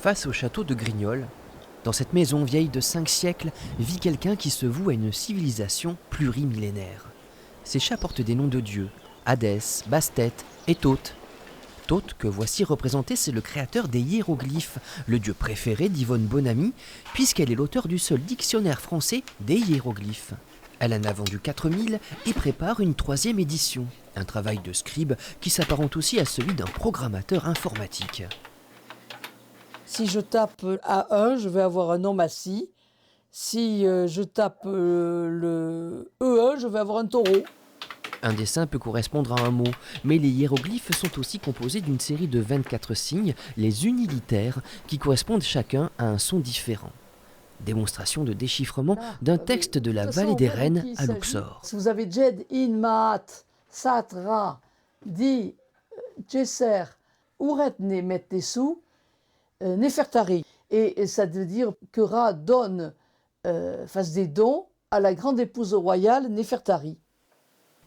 face au château de Grignols. Dans cette maison vieille de 5 siècles vit quelqu'un qui se voue à une civilisation plurimillénaire. Ses chats portent des noms de dieux, Hadès, Bastet et Thoth. Thoth, que voici représenté, c'est le créateur des hiéroglyphes, le dieu préféré d'Yvonne Bonamy, puisqu'elle est l'auteur du seul dictionnaire français des hiéroglyphes. Elle en a vendu 4000 et prépare une 3e édition, un travail de scribe qui s'apparente aussi à celui d'un programmateur informatique. Si je tape A1, je vais avoir un homme assis. Si je tape le E1, je vais avoir un taureau. Un dessin peut correspondre à un mot, mais les hiéroglyphes sont aussi composés d'une série de 24 signes, les unilitaires, qui correspondent chacun à un son différent. Démonstration de déchiffrement d'un texte de la vallée des Reines à Luxor. Si vous avez Jed, In, Maat, Sat, Ra, Di, Djesser, Ouretne, Mettessou, Nefertari. Et ça veut dire que Ra donne, fasse des dons à la grande épouse royale Nefertari.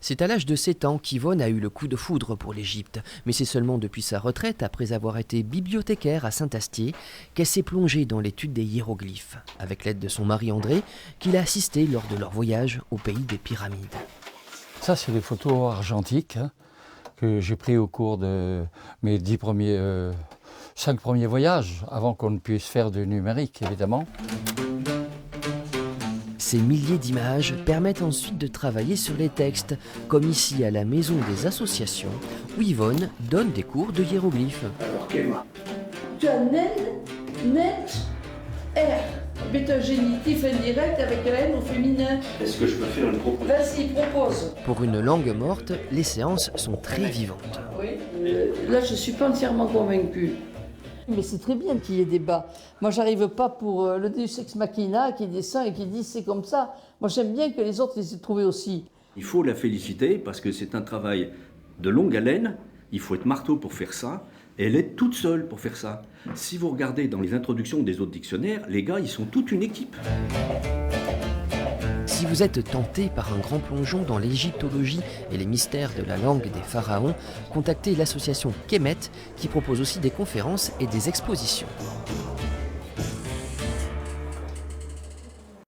C'est à l'âge de 7 ans qu'Yvonne a eu le coup de foudre pour l'Égypte, mais c'est seulement depuis sa retraite, après avoir été bibliothécaire à Saint-Astier, qu'elle s'est plongée dans l'étude des hiéroglyphes, avec l'aide de son mari André, qui l'a assisté lors de leur voyage au pays des pyramides. Ça, c'est des photos argentiques que j'ai pris au cours de mes 5 premiers voyages, avant qu'on ne puisse faire du numérique, évidemment. Ces milliers d'images permettent ensuite de travailler sur les textes, comme ici à la Maison des Associations, où Yvonne donne des cours de hiéroglyphes. Alors, tu as Nen, Net, R. Mais un génitif indirect avec un N au féminin. Est-ce que je peux faire une proposition? Vas-y, propose. Pour une langue morte, les séances sont très vivantes. Oui, là, je ne suis pas entièrement convaincue. Mais c'est très bien qu'il y ait débat. Moi, j'arrive pas pour le Deus Ex Machina qui descend et qui dit c'est comme ça. Moi, j'aime bien que les autres les aient trouvés aussi. Il faut la féliciter parce que c'est un travail de longue haleine. Il faut être marteau pour faire ça. Et elle est toute seule pour faire ça. Si vous regardez dans les introductions des autres dictionnaires, les gars, ils sont toute une équipe. Si vous êtes tenté par un grand plongeon dans l'égyptologie et les mystères de la langue des pharaons, contactez l'association Kemet qui propose aussi des conférences et des expositions.